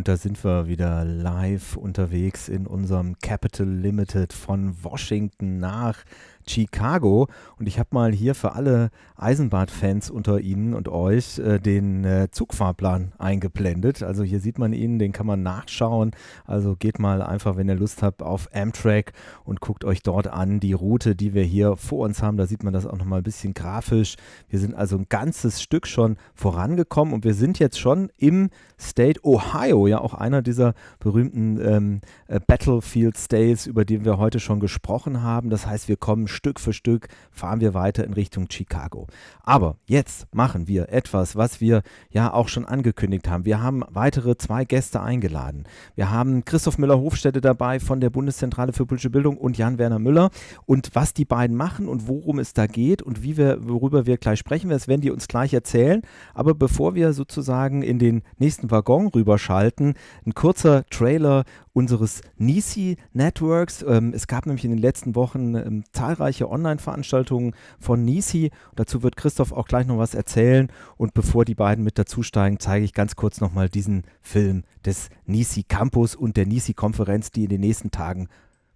Und da sind wir wieder live unterwegs in unserem Capital Limited von Washington nach Chicago. Und ich habe mal hier für alle Eisenbahnfans unter Ihnen und euch den Zugfahrplan eingeblendet. Also hier sieht man ihn, den kann man nachschauen. Also geht mal einfach, wenn ihr Lust habt, auf Amtrak und guckt euch dort an die Route, die wir hier vor uns haben. Da sieht man das auch nochmal ein bisschen grafisch. Wir sind also ein ganzes Stück schon vorangekommen und wir sind jetzt schon im State Ohio, ja auch einer dieser berühmten Battlefield States, über den wir heute schon gesprochen haben. Das heißt, wir kommen Stück für Stück, fahren wir weiter in Richtung Chicago. Aber jetzt machen wir etwas, was wir ja auch schon angekündigt haben. Wir haben weitere 2 Gäste eingeladen. Wir haben Christoph Müller-Hofstätte dabei von der Bundeszentrale für politische Bildung und Jan-Werner Müller. Und was die beiden machen und worum es da geht und worüber wir gleich sprechen, das werden die uns gleich erzählen. Aber bevor wir sozusagen in den nächsten Waggon rüberschalten, ein kurzer Trailer unseres NECE Networks. Es gab nämlich in den letzten Wochen zahlreiche Online-Veranstaltungen von NECE. Dazu wird Christoph auch gleich noch was erzählen. Und bevor die beiden mit dazusteigen, zeige ich ganz kurz nochmal diesen Film des NECE Campus und der NECE-Konferenz, die in den nächsten Tagen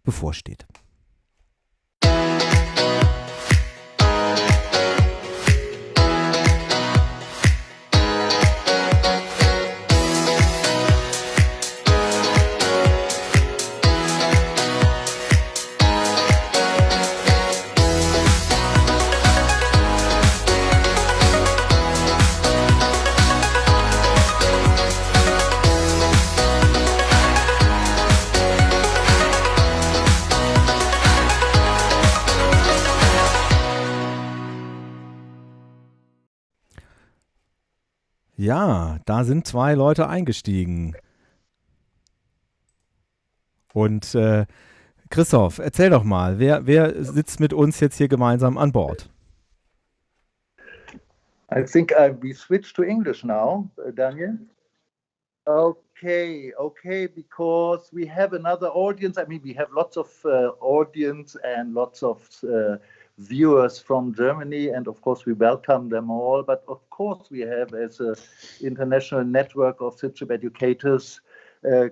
bevorsteht. Ja, da sind 2 Leute eingestiegen. Und Christoph, erzähl doch mal, wer sitzt mit uns jetzt hier gemeinsam an Bord? I think we switch to English now, Daniel. Okay, because we have another audience. I mean, we have lots of audience and lots of viewers from Germany, and of course we welcome them all. But of course we have, as an international network of citizenship educators,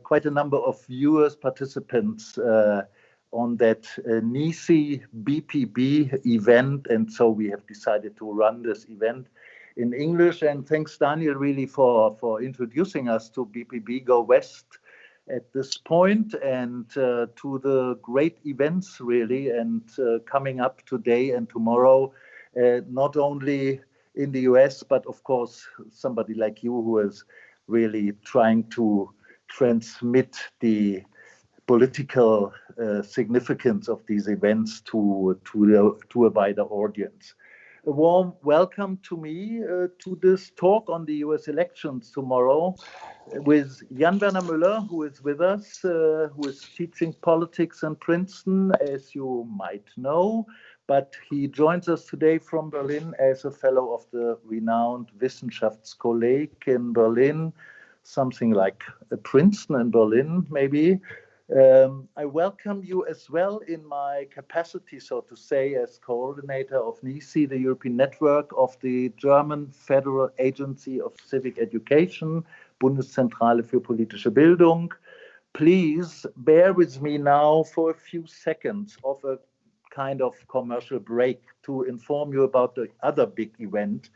quite a number of viewers, participants on that NECE BPB event, and so we have decided to run this event in English. And thanks, Daniel, really for introducing us to BPB Go West at this point, and to the great events, really, and coming up today and tomorrow, not only in the US, but of course, somebody like you who is really trying to transmit the political significance of these events to a wider audience. A warm welcome to me to this talk on the US elections tomorrow with Jan-Werner Müller, who is with us, who is teaching politics in Princeton, as you might know, but he joins us today from Berlin as a fellow of the renowned Wissenschaftskolleg in Berlin, something like Princeton in Berlin, maybe. I welcome you as well in my capacity, so to say, as coordinator of NECE, the European network of the German Federal Agency of Civic Education, Bundeszentrale für politische Bildung. Please bear with me now for a few seconds of a kind of commercial break to inform you about the other big event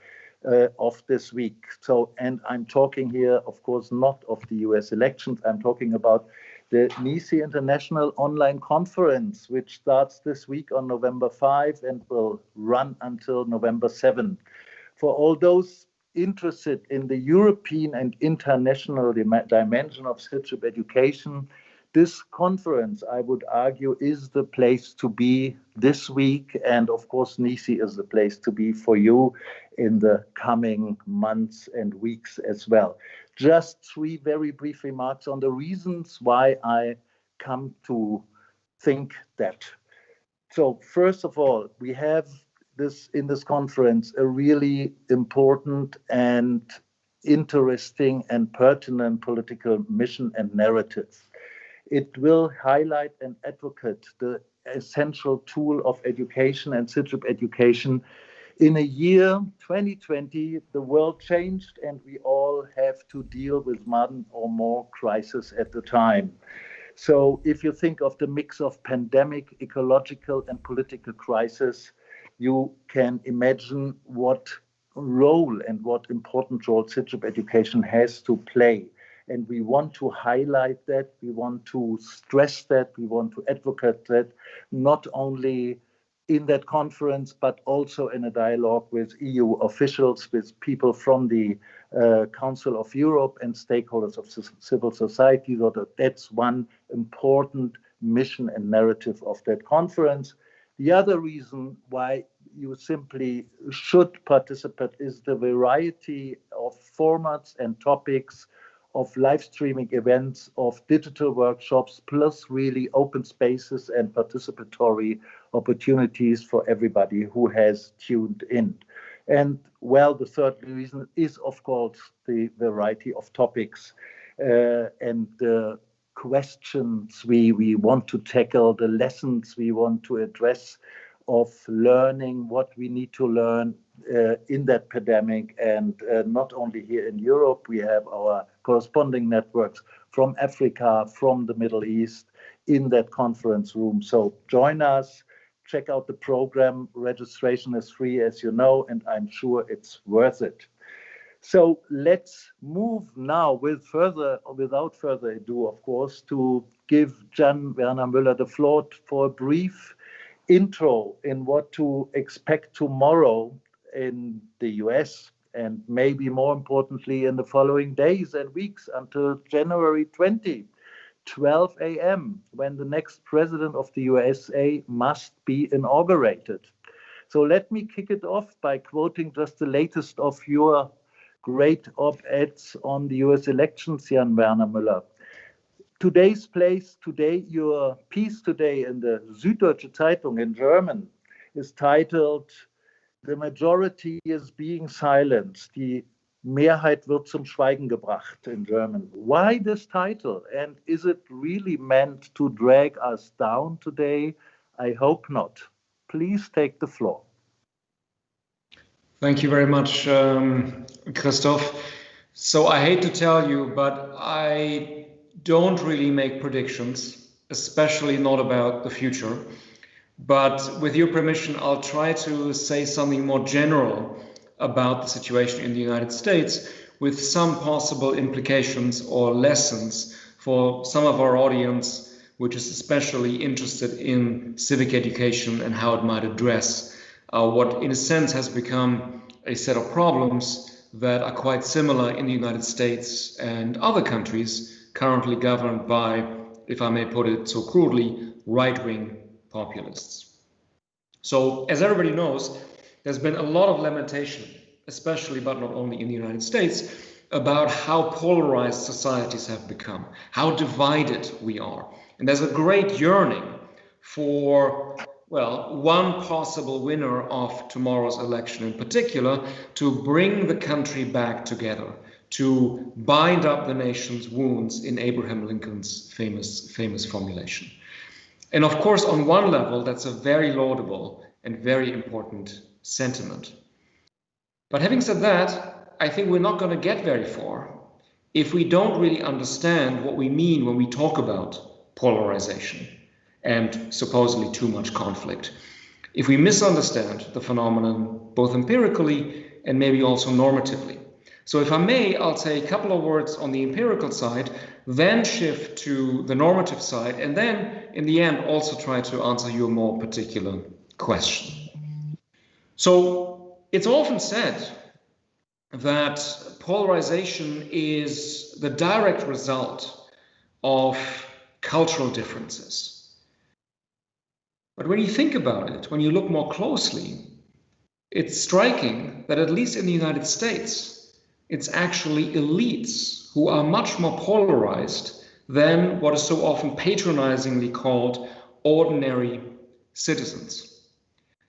of this week. So, and I'm talking here, of course, not of the US elections. I'm talking about the NECE International Online Conference, which starts this week on November 5 and will run until November 7. For all those interested in the European and international dimension of citizenship education, this conference, I would argue, is the place to be this week. And of course, NECE is the place to be for you in the coming months and weeks as well. Just 3 very brief remarks on the reasons why I come to think that. So first of all, we have in this conference a really important and interesting and pertinent political mission and narrative. It will highlight and advocate the essential tool of education and citizenship education In a year, 2020, the world changed and we all have to deal with one or more crises at a time. So if you think of the mix of pandemic, ecological and political crisis, you can imagine what role and what important role citizenship education has to play. And we want to highlight that, we want to stress that, we want to advocate that, not only in that conference, but also in a dialogue with EU officials, with people from the Council of Europe and stakeholders of civil society. So that's one important mission and narrative of that conference. The other reason why you simply should participate is the variety of formats and topics of live streaming events, of digital workshops, plus really open spaces and participatory opportunities for everybody who has tuned in. And well, the third reason is, of course, the variety of topics and the questions we want to tackle, the lessons we want to address of learning what we need to learn in that pandemic. And not only here in Europe, we have our corresponding networks from Africa, from the Middle East in that conference room. So join us, check out the program. Registration is free, as you know, and I'm sure it's worth it. So let's move now without further ado, of course, to give Jan-Werner Müller the floor for a brief intro in what to expect tomorrow in the US, and maybe more importantly in the following days and weeks until January 20, 12 a.m., when the next president of the USA must be inaugurated. So let me kick it off by quoting just the latest of your great op-eds on the US elections, Jan-Werner Müller. Today's place today, your piece today in the Süddeutsche Zeitung in German is titled, "The majority is being silenced. Die Mehrheit wird zum Schweigen gebracht" in German. Why this title? And is it really meant to drag us down today? I hope not. Please take the floor. Thank you very much, Christoph. So I hate to tell you, but I don't really make predictions, especially not about the future. But with your permission, I'll try to say something more general about the situation in the United States with some possible implications or lessons for some of our audience, which is especially interested in civic education and how it might address what in a sense has become a set of problems that are quite similar in the United States and other countries currently governed by, if I may put it so crudely, right-wing populists. So as everybody knows, there's been a lot of lamentation, especially but not only in the United States, about how polarized societies have become, how divided we are. And there's a great yearning for, well, one possible winner of tomorrow's election in particular, to bring the country back together, to bind up the nation's wounds in Abraham Lincoln's famous formulation. And of course, on one level, that's a very laudable and very important sentiment. But having said that, I think we're not going to get very far if we don't really understand what we mean when we talk about polarization and supposedly too much conflict. If we misunderstand the phenomenon, both empirically and maybe also normatively. So if I may, I'll say a couple of words on the empirical side, then shift to the normative side, and then in the end also try to answer your more particular question. So it's often said that polarization is the direct result of cultural differences. But when you think about it, when you look more closely, it's striking that at least in the United States, it's actually elites who are much more polarized than what is so often patronizingly called ordinary citizens.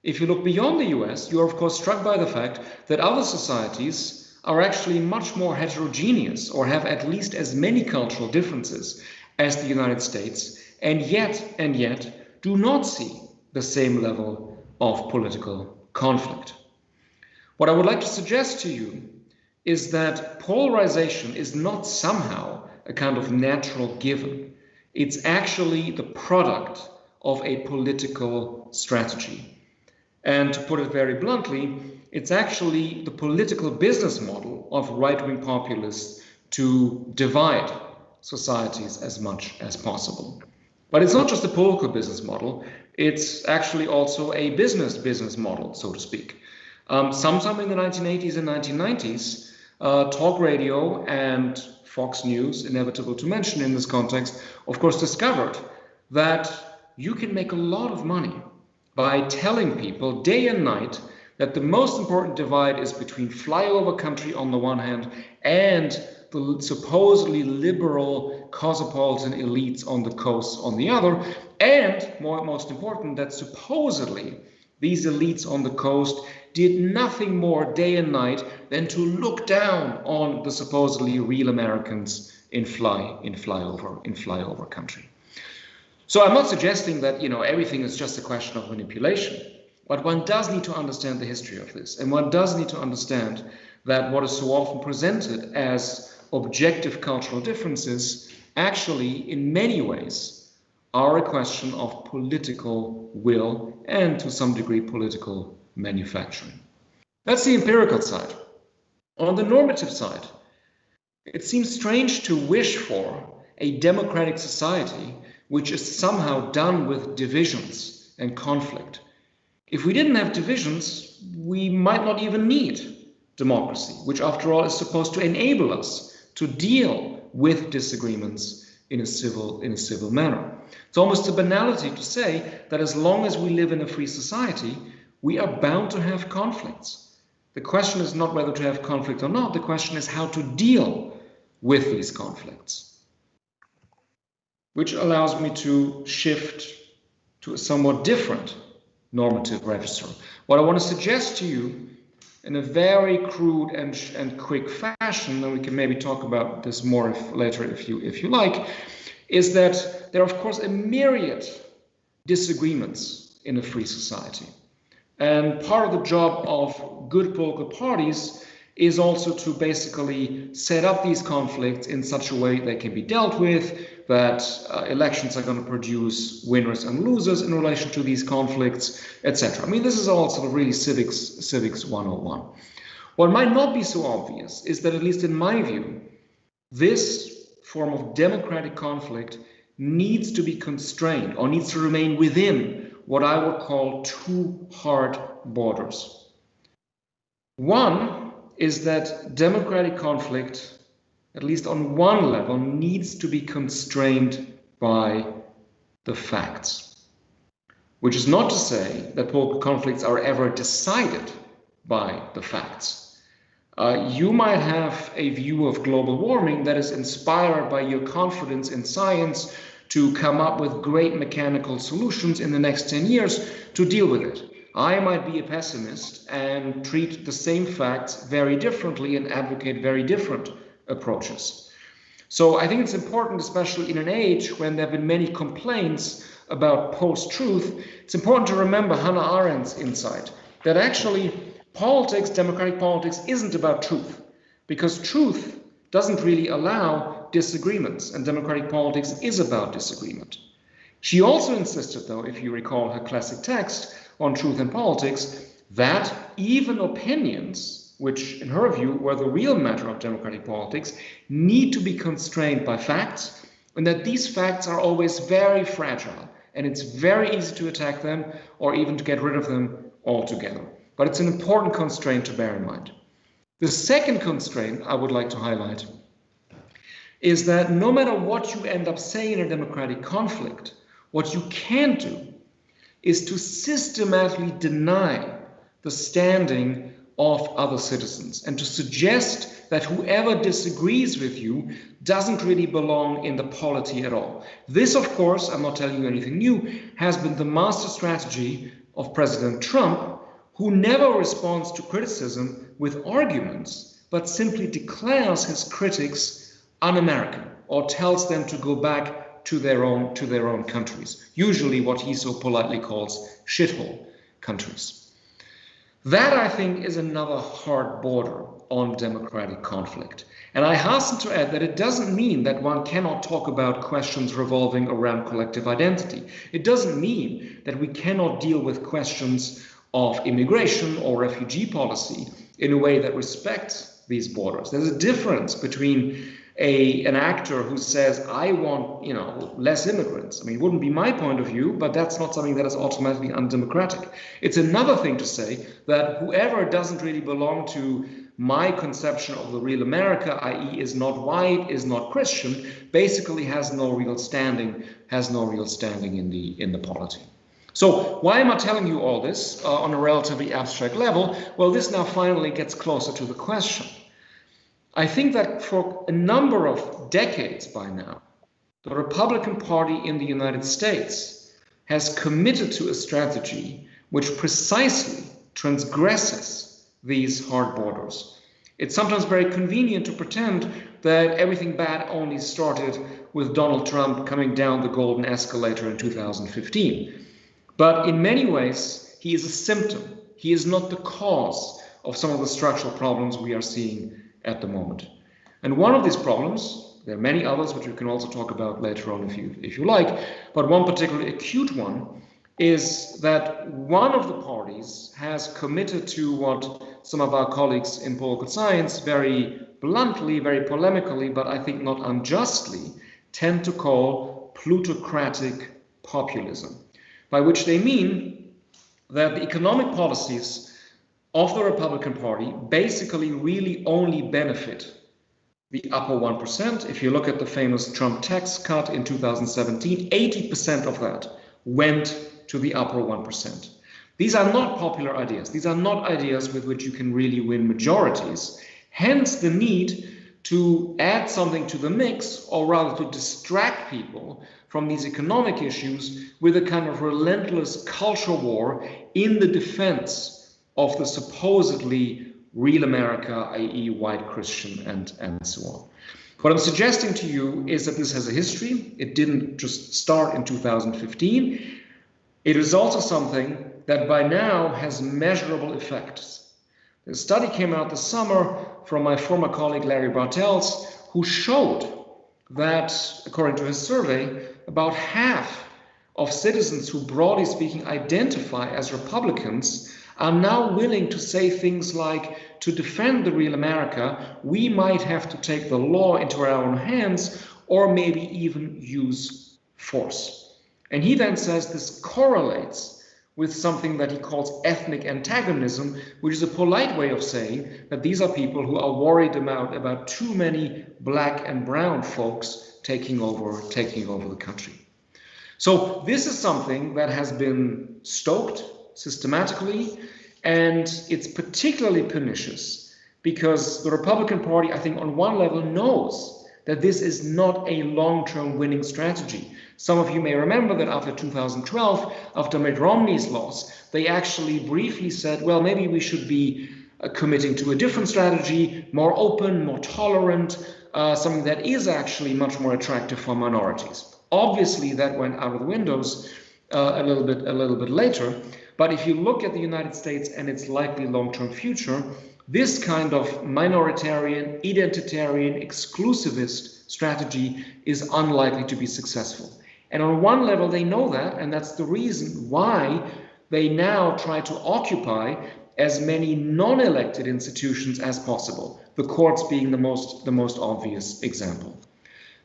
If you look beyond the US, you are of course struck by the fact that other societies are actually much more heterogeneous or have at least as many cultural differences as the United States, and yet do not see the same level of political conflict. What I would like to suggest to you is that polarization is not somehow a kind of natural given. It's actually the product of a political strategy. And to put it very bluntly, it's actually the political business model of right-wing populists to divide societies as much as possible. But it's not just a political business model, it's actually also a business model, so to speak. Sometime in the 1980s and 1990s, talk radio and Fox News, inevitable to mention in this context, of course, discovered that you can make a lot of money by telling people day and night that the most important divide is between flyover country on the one hand and the supposedly liberal cosmopolitan elites on the coast on the other, and most important, that supposedly these elites on the coast did nothing more day and night than to look down on the supposedly real Americans in flyover country. So I'm not suggesting that everything is just a question of manipulation, but one does need to understand the history of this, and one does need to understand that what is so often presented as objective cultural differences actually in many ways are a question of political will and to some degree political manufacturing. That's the empirical side. On the normative side, it seems strange to wish for a democratic society which is somehow done with divisions and conflict. If we didn't have divisions, we might not even need democracy, which after all is supposed to enable us to deal with disagreements in a civil manner. It's almost a banality to say that as long as we live in a free society, we are bound to have conflicts. The question is not whether to have conflict or not, the question is how to deal with these conflicts. Which allows me to shift to a somewhat different normative register. What I want to suggest to you in a very crude and quick fashion, and we can maybe talk about this more later if you like, is that there are of course a myriad disagreements in a free society. And part of the job of good political parties is also to basically set up these conflicts in such a way they can be dealt with, that elections are going to produce winners and losers in relation to these conflicts, etc. I mean, this is all sort of really civics 101. What might not be so obvious is that, at least in my view, this form of democratic conflict needs to be constrained or needs to remain within what I would call two hard borders. One is that democratic conflict, at least on one level, needs to be constrained by the facts. Which is not to say that political conflicts are ever decided by the facts. You might have a view of global warming that is inspired by your confidence in science to come up with great mechanical solutions in the next 10 years to deal with it. I might be a pessimist and treat the same facts very differently and advocate very different approaches. So I think it's important, especially in an age when there have been many complaints about post-truth, it's important to remember Hannah Arendt's insight that actually politics, democratic politics, isn't about truth, because truth doesn't really allow disagreements, and democratic politics is about disagreement. She also insisted, though, if you recall her classic text on truth and politics, that even opinions, which in her view were the real matter of democratic politics, need to be constrained by facts, and that these facts are always very fragile, and it's very easy to attack them or even to get rid of them altogether. But it's an important constraint to bear in mind. The second constraint I would like to highlight is that no matter what you end up saying in a democratic conflict, what you can't do is to systematically deny the standing of other citizens and to suggest that whoever disagrees with you doesn't really belong in the polity at all. This, of course, I'm not telling you anything new, has been the master strategy of President Trump, who never responds to criticism with arguments, but simply declares his critics un-American or tells them to go back to their own countries, usually what he so politely calls shithole countries. That, I think, is another hard border on democratic conflict. And I hasten to add that it doesn't mean that one cannot talk about questions revolving around collective identity. It doesn't mean that we cannot deal with questions of immigration or refugee policy in a way that respects these borders. There's a difference between an actor who says, I want, less immigrants. I mean, it wouldn't be my point of view, but that's not something that is automatically undemocratic. It's another thing to say that whoever doesn't really belong to my conception of the real America, i.e. is not white, is not Christian, basically has no real standing in the polity. So why am I telling you all this on a relatively abstract level? Well, this now finally gets closer to the question. I think that for a number of decades by now, the Republican Party in the United States has committed to a strategy which precisely transgresses these hard borders. It's sometimes very convenient to pretend that everything bad only started with Donald Trump coming down the golden escalator in 2015. But in many ways, he is a symptom. He is not the cause of some of the structural problems we are seeing at the moment. And one of these problems, there are many others which we can also talk about later on if you like, but one particularly acute one is that one of the parties has committed to what some of our colleagues in political science very bluntly, very polemically, but I think not unjustly, tend to call plutocratic populism, by which they mean that the economic policies of the Republican Party basically really only benefit the upper 1%. If you look at the famous Trump tax cut in 2017, 80% of that went to the upper 1%. These are not popular ideas. These are not ideas with which you can really win majorities. Hence the need to add something to the mix, or rather to distract people from these economic issues with a kind of relentless culture war in the defense of the supposedly real America, i.e. white Christian and so on. What I'm suggesting to you is that this has a history. It didn't just start in 2015. It is also something that by now has measurable effects. The study came out this summer from my former colleague Larry Bartels, who showed that, according to his survey, about half of citizens who, broadly speaking, identify as Republicans are now willing to say things like, to defend the real America, we might have to take the law into our own hands or maybe even use force. And he then says this correlates with something that he calls ethnic antagonism, which is a polite way of saying that these are people who are worried about too many black and brown folks taking over the country. So this is something that has been stoked systematically, and it's particularly pernicious because the Republican Party, I think, on one level knows that this is not a long-term winning strategy. Some of you may remember that after 2012, after Mitt Romney's loss, they actually briefly said, well, maybe we should be committing to a different strategy, more open, more tolerant, something that is actually much more attractive for minorities. Obviously, that went out of the windows a little bit later. But if you look at the United States and its likely long-term future, this kind of minoritarian, identitarian, exclusivist strategy is unlikely to be successful. And on one level, they know that, and that's the reason why they now try to occupy as many non-elected institutions as possible, the courts being the most obvious example.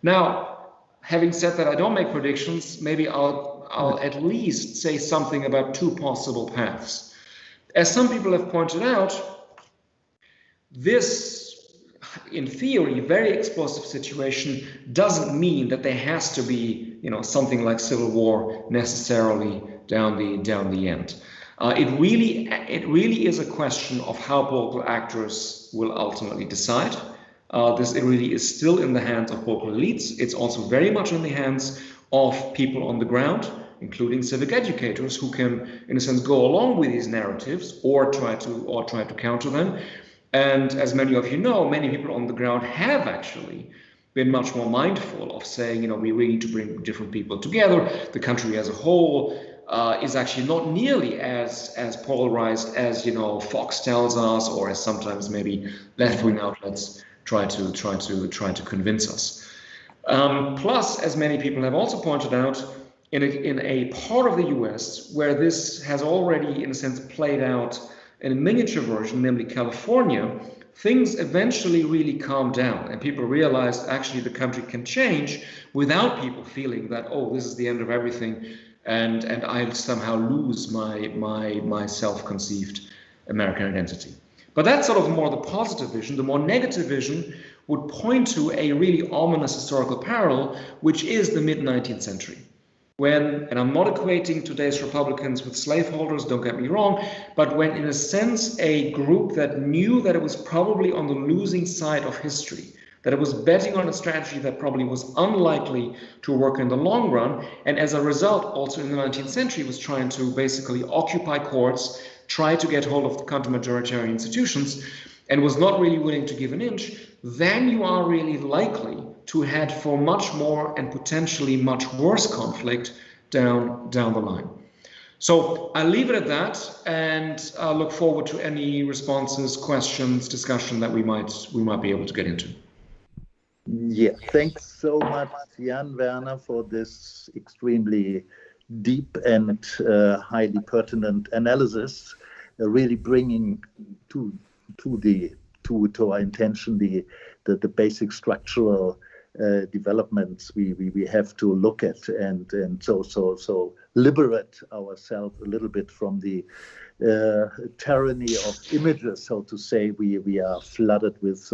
Now, having said that, I don't make predictions. Maybe I'll at least say something about two possible paths. As some people have pointed out, this, in theory, very explosive situation doesn't mean that there has to be, something like civil war necessarily down the end. It really is a question of how political actors will ultimately decide. It really is still in the hands of political elites. It's also very much in the hands of people on the ground, including civic educators, who can, in a sense, go along with these narratives or try to counter them. And as many of you know, many people on the ground have actually been much more mindful of saying, we really need to bring different people together. The country as a whole is actually not nearly as polarized as Fox tells us, or as sometimes maybe left-wing outlets try to convince us. Plus, as many people have also pointed out, in a part of the US where this has already, in a sense, played out in a miniature version, namely California, things eventually really calmed down, and people realized actually the country can change without people feeling that, oh, this is the end of everything, and I'll somehow lose my self-conceived American identity. But that's sort of more the positive vision. The more negative vision would point to a really ominous historical parallel, which is the mid-19th century. When, and I'm not equating today's Republicans with slaveholders, don't get me wrong, but when, in a sense, a group that knew that it was probably on the losing side of history, that it was betting on a strategy that probably was unlikely to work in the long run, and as a result, also in the 19th century, was trying to basically occupy courts, try to get hold of the counter-majoritarian institutions, and was not really willing to give an inch, then you are really likely to head for much more and potentially much worse conflict down the line. So I'll leave it at that, and I'll look forward to any responses, questions, discussion that we might be able to get into. Yeah, thanks so much, Jan-Werner, for this extremely deep and highly pertinent analysis, really bringing to our attention the basic structural developments we have to look at, and so liberate ourselves a little bit from the tyranny of images, so to say, we are flooded with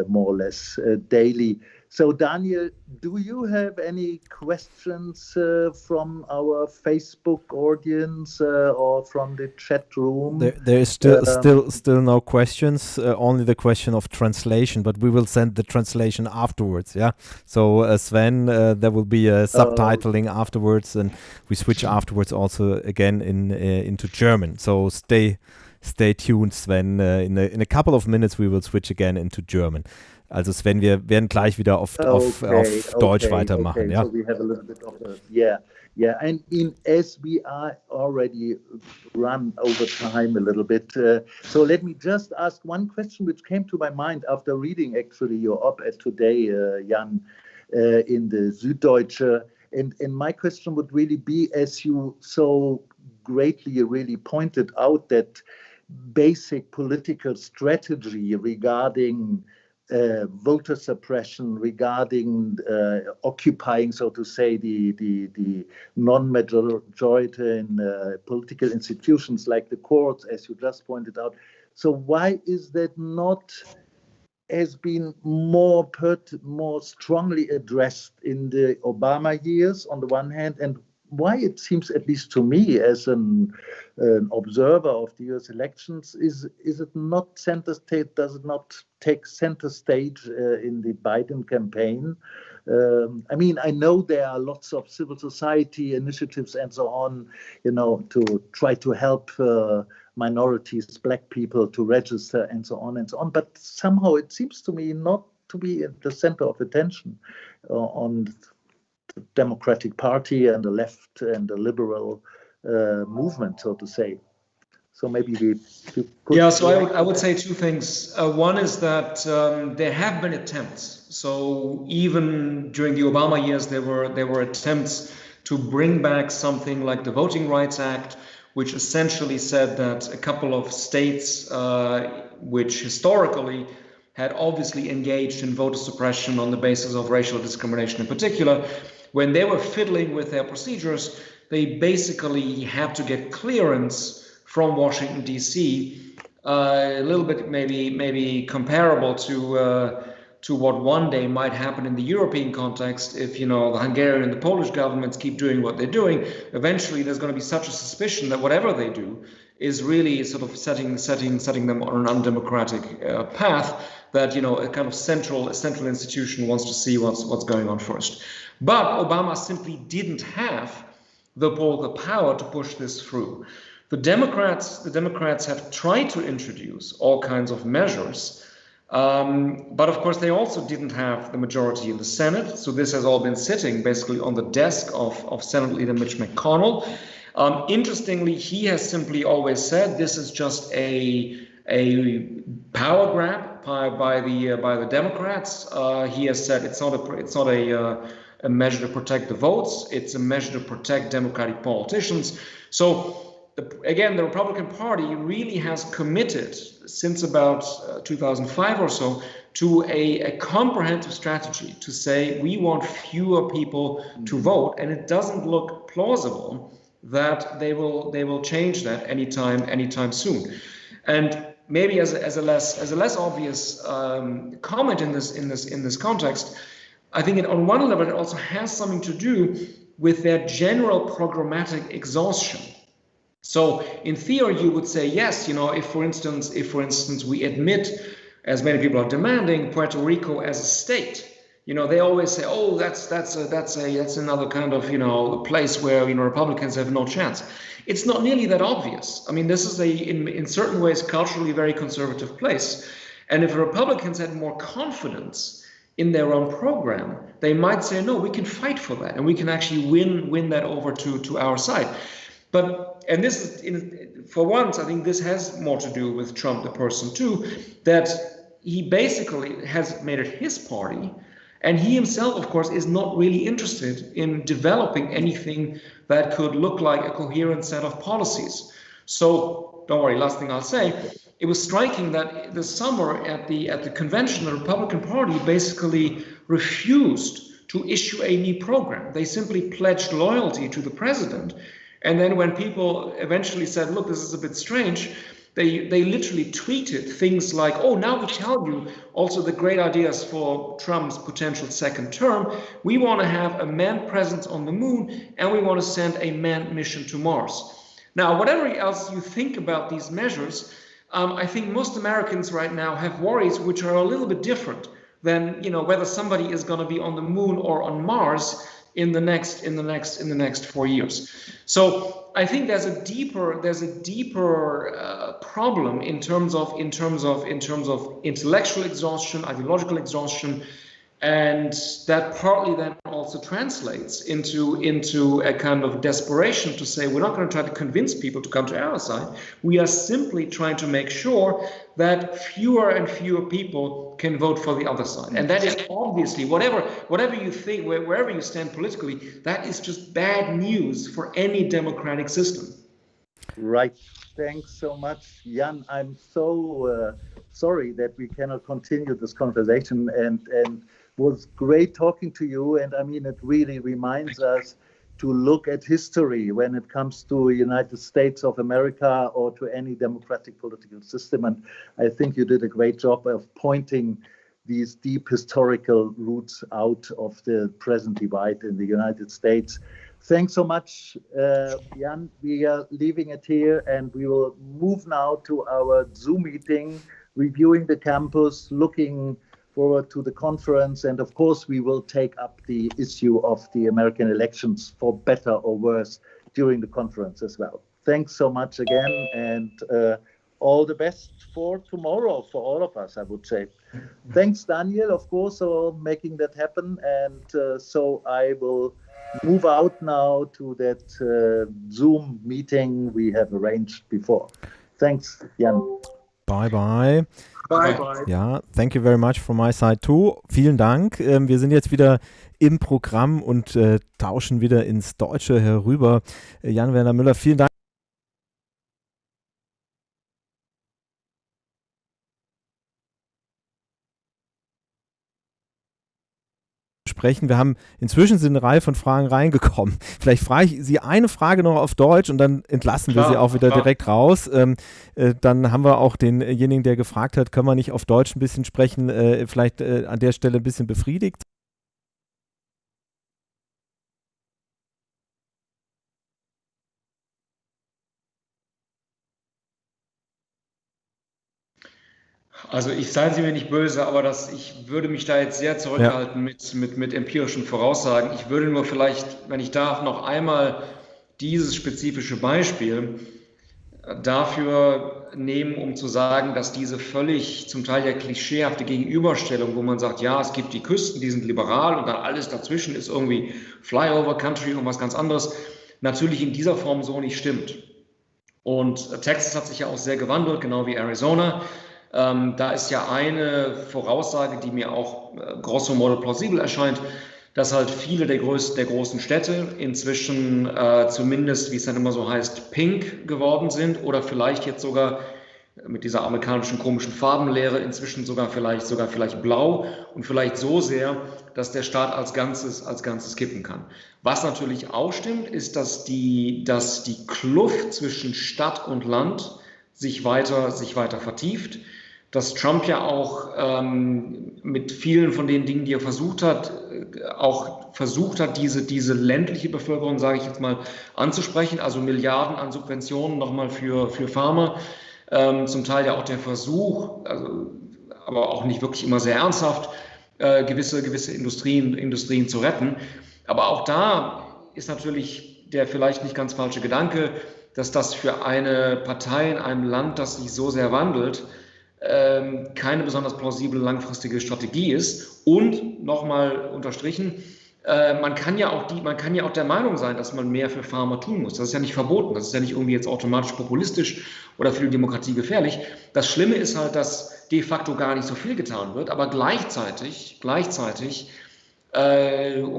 more or less daily. So, Daniel, do you have any questions from our Facebook audience or from the chat room? There is still no questions, only the question of translation, but we will send the translation afterwards, yeah? So, Sven, there will be a subtitling afterwards, and we switch afterwards also again into German. So, stay tuned, Sven. In a couple of minutes we will switch again into German. Also Sven, wir werden gleich wieder auf Deutsch weitermachen. Okay. Ja? So we have a little bit of a, yeah. And as we are already run over time a little bit, so let me just ask one question which came to my mind after reading actually your op-ed today, Jan, in the Süddeutsche. And my question would really be, as you so greatly really pointed out, that basic political strategy regarding voter suppression, regarding occupying, so to say, the non-majority in political institutions like the courts, as you just pointed out. So why is that not has been more strongly addressed in the Obama years on the one hand, and why it seems, at least to me as an observer of the US elections, is it not center stage? Does it not take center stage in the Biden campaign? I mean, I know there are lots of civil society initiatives and so on, to try to help minorities, Black people to register and so on and so on. But somehow it seems to me not to be at the center of attention on the Democratic Party and the left and the liberal movement, so to say. So maybe we could... Yeah, so I would say two things. One is that there have been attempts. So even during the Obama years, there were attempts to bring back something like the Voting Rights Act, which essentially said that a couple of states, which historically had obviously engaged in voter suppression on the basis of racial discrimination in particular, when they were fiddling with their procedures, they basically had to get clearance from Washington, D.C., a little bit maybe comparable to what one day might happen in the European context. If the Hungarian and the Polish governments keep doing what they're doing, eventually there's going to be such a suspicion that whatever they do is really sort of setting them on an undemocratic path, that a kind of central institution wants to see what's going on first. But Obama simply didn't have the political power to push this through. The Democrats have tried to introduce all kinds of measures But of course, they also didn't have the majority in the Senate. So this has all been sitting basically on the desk of Senate Leader Mitch McConnell. Interestingly, he has simply always said this is just a power grab by the Democrats. He has said it's not a measure to protect the votes. It's a measure to protect Democratic politicians. So again, the Republican Party really has committed since about 2005 or so to a comprehensive strategy to say we want fewer people to vote, and it doesn't look plausible that they will change that anytime soon. And maybe as a less obvious comment in this context, I think on one level it also has something to do with their general programmatic exhaustion. So in theory, you would say, yes, if for instance we admit, as many people are demanding, Puerto Rico as a state, they always say, oh, that's another kind of a place where Republicans have no chance. It's not nearly that obvious. I mean, this is in certain ways culturally very conservative place, and if Republicans had more confidence in their own program, they might say, no, we can fight for that, and we can actually win that over to our side. And this is, for once, I think this has more to do with Trump, the person too, that he basically has made it his party. And he himself, of course, is not really interested in developing anything that could look like a coherent set of policies. So don't worry, last thing I'll say, it was striking that this summer at the convention, the Republican Party basically refused to issue a new program. They simply pledged loyalty to the president. And then when people eventually said, look, this is a bit strange, they literally tweeted things like, oh, now we tell you also the great ideas for Trump's potential second term. We want to have a manned presence on the moon, and we want to send a manned mission to Mars. Now, whatever else you think about these measures, I think most Americans right now have worries which are a little bit different than whether somebody is going to be on the moon or on Mars in the next 4 years. So I think there's a deeper problem in terms of intellectual exhaustion, ideological exhaustion, and that partly then also translates into a kind of desperation to say we're not going to try to convince people to come to our side. We are simply trying to make sure that fewer and fewer people can vote for the other side. And that is obviously, whatever you think, wherever you stand politically, that is just bad news for any democratic system. Right. Thanks so much, Jan. I'm so sorry that we cannot continue this conversation, and was great talking to you. And I mean, it really reminds us to look at history when it comes to United States of America or to any democratic political system. And I think you did a great job of pointing these deep historical roots out of the present divide in the United States. Thanks so much, Jan. We are leaving it here, and we will move now to our Zoom meeting, reviewing the campus, looking forward to the conference, and of course we will take up the issue of the American elections, for better or worse, during the conference as well. Thanks so much again, and all the best for tomorrow for all of us, I would say. Thanks, Daniel, of course, for making that happen, and so I will move out now to that Zoom meeting we have arranged before. Thanks, Jan. Bye-bye. Bye-bye. Ja, thank you very much from my side too. Vielen Dank. Wir sind jetzt wieder im Programm und tauschen wieder ins Deutsche herüber. Jan-Werner Müller, vielen Dank. Wir haben inzwischen sind eine Reihe von Fragen reingekommen. Vielleicht frage ich Sie eine Frage noch auf Deutsch und dann entlassen wir Sie auch wieder direkt raus. Dann haben wir auch denjenigen, der gefragt hat, können wir nicht auf Deutsch ein bisschen sprechen, vielleicht an der Stelle ein bisschen befriedigt. Also seien Sie mir nicht böse, aber ich würde mich da jetzt sehr zurückhalten mit empirischen Voraussagen. Ich würde nur vielleicht, wenn ich darf, noch einmal dieses spezifische Beispiel dafür nehmen, um zu sagen, dass diese völlig zum Teil ja klischeehafte Gegenüberstellung, wo man sagt, ja, es gibt die Küsten, die sind liberal und dann alles dazwischen ist irgendwie Flyover Country und was ganz anderes, natürlich in dieser Form so nicht stimmt. Und Texas hat sich ja auch sehr gewandelt, genau wie Arizona. Da ist ja eine Voraussage, die mir auch grosso modo plausibel erscheint, dass halt viele der großen Städte inzwischen zumindest, wie es dann immer so heißt, pink geworden sind oder vielleicht jetzt sogar mit dieser amerikanischen komischen Farbenlehre inzwischen sogar vielleicht blau und vielleicht so sehr, dass der Staat als Ganzes kippen kann. Was natürlich auch stimmt, ist, dass die Kluft zwischen Stadt und Land sich weiter vertieft, dass Trump ja auch mit vielen von den Dingen, die er versucht hat, diese ländliche Bevölkerung, sage ich jetzt mal, anzusprechen, also Milliarden an Subventionen nochmal für Farmer, zum Teil ja auch der Versuch, aber auch nicht wirklich immer sehr ernsthaft, gewisse Industrien zu retten. Aber auch da ist natürlich der vielleicht nicht ganz falsche Gedanke, dass das für eine Partei in einem Land, das sich so sehr wandelt, keine besonders plausible langfristige Strategie ist. Und nochmal unterstrichen, man kann ja auch der Meinung sein, dass man mehr für Farmer tun muss. Das ist ja nicht verboten, das ist ja nicht irgendwie jetzt automatisch populistisch oder für die Demokratie gefährlich. Das Schlimme ist halt, dass de facto gar nicht so viel getan wird, aber gleichzeitig, um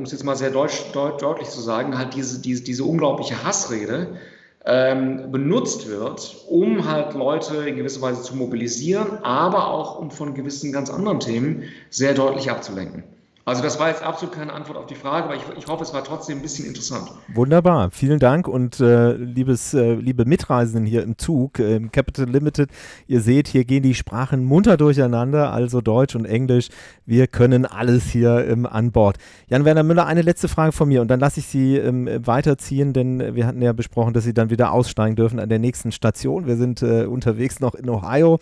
es jetzt mal sehr deutlich zu sagen, halt diese unglaubliche Hassrede benutzt wird, um halt Leute in gewisser Weise zu mobilisieren, aber auch um von gewissen ganz anderen Themen sehr deutlich abzulenken. Also das war jetzt absolut keine Antwort auf die Frage, aber ich hoffe, es war trotzdem ein bisschen interessant. Wunderbar, vielen Dank und liebe Mitreisenden hier im Zug, im Capital Limited, ihr seht, hier gehen die Sprachen munter durcheinander, also Deutsch und Englisch, wir können alles hier an Bord. Jan-Werner Müller, eine letzte Frage von mir und dann lasse ich Sie weiterziehen, denn wir hatten ja besprochen, dass Sie dann wieder aussteigen dürfen an der nächsten Station. Wir sind unterwegs noch in Ohio.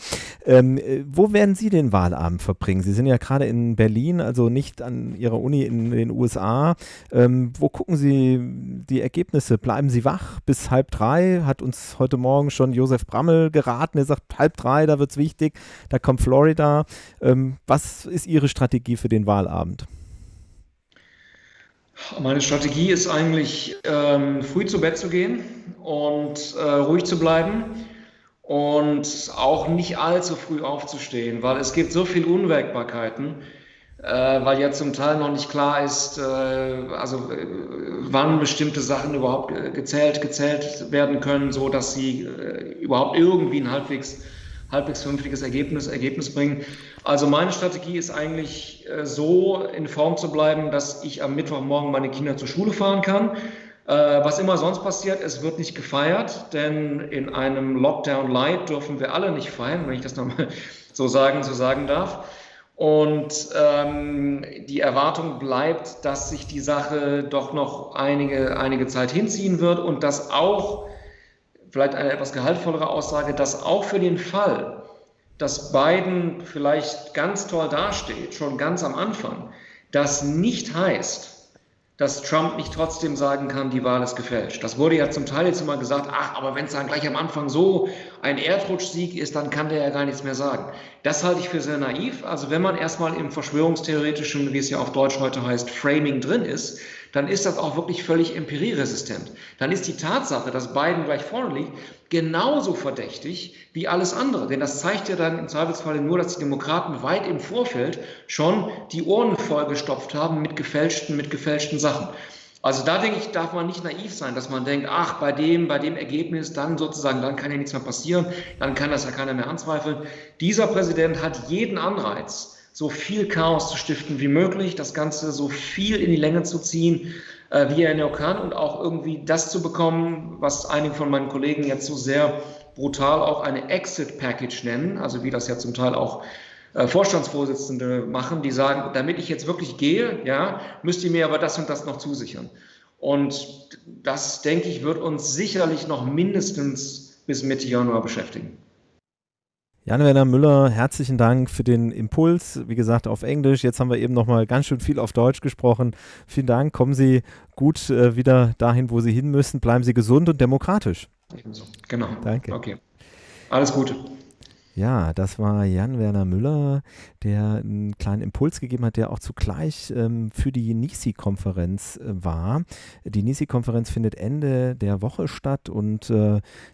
Wo werden Sie den Wahlabend verbringen? Sie sind ja gerade in Berlin, also nicht an Ihrer Uni in den USA. Wo gucken Sie die Ergebnisse? Bleiben Sie wach bis 2:30? Hat uns heute Morgen schon Josef Brammel geraten. Er sagt, 2:30, da wird es wichtig. Da kommt Florida. Was ist Ihre Strategie für den Wahlabend? Meine Strategie ist eigentlich, früh zu Bett zu gehen und ruhig zu bleiben und auch nicht allzu früh aufzustehen, weil es gibt so viele Unwägbarkeiten, weil ja zum Teil noch nicht klar ist, wann bestimmte Sachen überhaupt gezählt werden können, so dass sie überhaupt irgendwie ein halbwegs vernünftiges Ergebnis bringen. Also meine Strategie ist eigentlich so in Form zu bleiben, dass ich am Mittwochmorgen meine Kinder zur Schule fahren kann. Was immer sonst passiert, es wird nicht gefeiert, denn in einem Lockdown Light dürfen wir alle nicht feiern, wenn ich das nochmal so sagen darf. Und die Erwartung bleibt, dass sich die Sache doch noch einige Zeit hinziehen wird und dass auch, vielleicht eine etwas gehaltvollere Aussage, dass auch für den Fall, dass Biden vielleicht ganz toll dasteht, schon ganz am Anfang, das nicht heißt, dass Trump nicht trotzdem sagen kann, die Wahl ist gefälscht. Das wurde ja zum Teil jetzt immer gesagt, aber wenn es dann gleich am Anfang so ein Erdrutschsieg ist, dann kann der ja gar nichts mehr sagen. Das halte ich für sehr naiv. Also wenn man erstmal im verschwörungstheoretischen, wie es ja auf Deutsch heute heißt, Framing drin ist, dann ist das auch wirklich völlig empirieresistent. Dann ist die Tatsache, dass Biden gleich vorne liegt, genauso verdächtig wie alles andere. Denn das zeigt ja dann im Zweifelsfall nur, dass die Demokraten weit im Vorfeld schon die Ohren vollgestopft haben mit gefälschten Sachen. Also da denke ich, darf man nicht naiv sein, dass man denkt, bei dem Ergebnis, dann kann ja nichts mehr passieren, dann kann das ja keiner mehr anzweifeln. Dieser Präsident hat jeden Anreiz, so viel Chaos zu stiften wie möglich, das Ganze so viel in die Länge zu ziehen, wie er nur kann und auch irgendwie das zu bekommen, was einige von meinen Kollegen jetzt so sehr brutal auch eine Exit-Package nennen, also wie das ja zum Teil auch Vorstandsvorsitzende machen, die sagen, damit ich jetzt wirklich gehe, ja, müsst ihr mir aber das und das noch zusichern. Und das, denke ich, wird uns sicherlich noch mindestens bis Mitte Januar beschäftigen. Jan-Werner Müller, herzlichen Dank für den Impuls. Wie gesagt, auf Englisch. Jetzt haben wir eben nochmal ganz schön viel auf Deutsch gesprochen. Vielen Dank. Kommen Sie gut wieder dahin, wo Sie hin müssen. Bleiben Sie gesund und demokratisch. Ebenso. Genau. Danke. Okay. Alles Gute. Ja, das war Jan-Werner Müller, der einen kleinen Impuls gegeben hat, der auch zugleich für die NECE-Konferenz war. Die NECE-Konferenz findet Ende der Woche statt und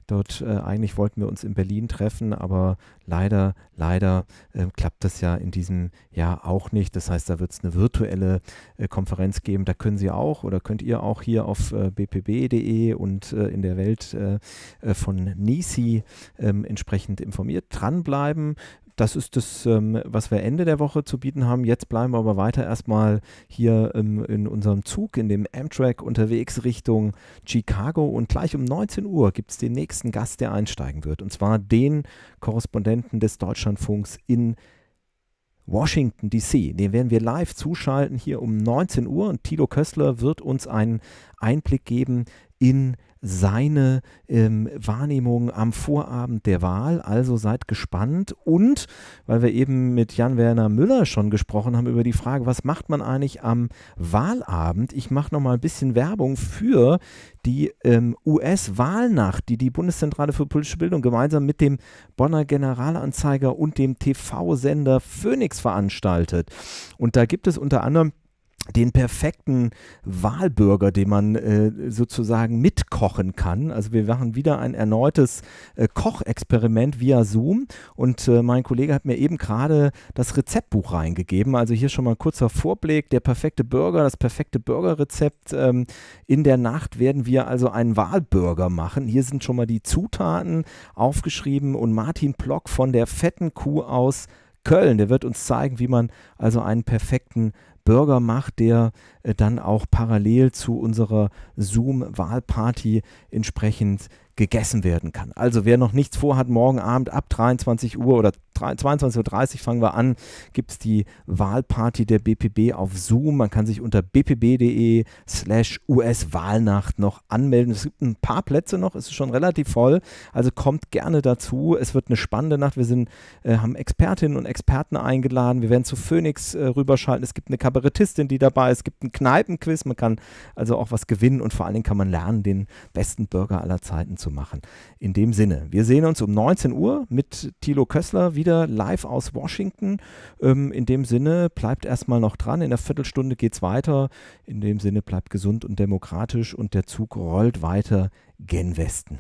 dort eigentlich wollten wir uns in Berlin treffen, aber leider klappt das ja in diesem Jahr auch nicht. Das heißt, da wird es eine virtuelle Konferenz geben. Da können Sie auch oder könnt ihr auch hier auf bpb.de und in der Welt von NECE entsprechend informiert dranbleiben. Das ist das, was wir Ende der Woche zu bieten haben. Jetzt bleiben wir aber weiter erstmal hier in unserem Zug, in dem Amtrak unterwegs Richtung Chicago. Und gleich um 19 Uhr gibt es den nächsten Gast, der einsteigen wird. Und zwar den Korrespondenten des Deutschlandfunks in Washington, D.C. Den werden wir live zuschalten hier um 19 Uhr. Und Thilo Köstler wird uns einen Einblick geben in seine Wahrnehmung am Vorabend der Wahl. Also seid gespannt. Und weil wir eben mit Jan-Werner Müller schon gesprochen haben über die Frage, was macht man eigentlich am Wahlabend? Ich mache nochmal ein bisschen Werbung für die US-Wahlnacht, die Bundeszentrale für politische Bildung gemeinsam mit dem Bonner Generalanzeiger und dem TV-Sender Phoenix veranstaltet. Und da gibt es unter anderem den perfekten Wahlbürger, den man sozusagen mitkochen kann. Also wir machen wieder ein erneutes Kochexperiment via Zoom und mein Kollege hat mir eben gerade das Rezeptbuch reingegeben. Also hier schon mal ein kurzer Vorblick, der perfekte Burger, das perfekte Burgerrezept. In der Nacht werden wir also einen Wahlburger machen. Hier sind schon mal die Zutaten aufgeschrieben und Martin Plock von der Fetten Kuh aus Köln, der wird uns zeigen, wie man also einen perfekten Burger macht, der dann auch parallel zu unserer Zoom-Wahlparty entsprechend gegessen werden kann. Also wer noch nichts vorhat, morgen Abend ab 23 Uhr oder 22:30 Uhr fangen wir an, gibt es die Wahlparty der BPB auf Zoom. Man kann sich unter bpb.de/US-Wahlnacht noch anmelden. Es gibt ein paar Plätze noch, es ist schon relativ voll, also kommt gerne dazu. Es wird eine spannende Nacht. Wir haben Expertinnen und Experten eingeladen. Wir werden zu Phoenix rüberschalten. Es gibt eine Kabarettistin, die dabei ist. Es gibt einen Kneipenquiz. Man kann also auch was gewinnen und vor allen Dingen kann man lernen, den besten Burger aller Zeiten zu machen. In dem Sinne, wir sehen uns um 19 Uhr mit Thilo Köstler wieder live aus Washington. In dem Sinne, bleibt erstmal noch dran. In einer Viertelstunde geht es weiter. In dem Sinne, bleibt gesund und demokratisch und der Zug rollt weiter gen Westen.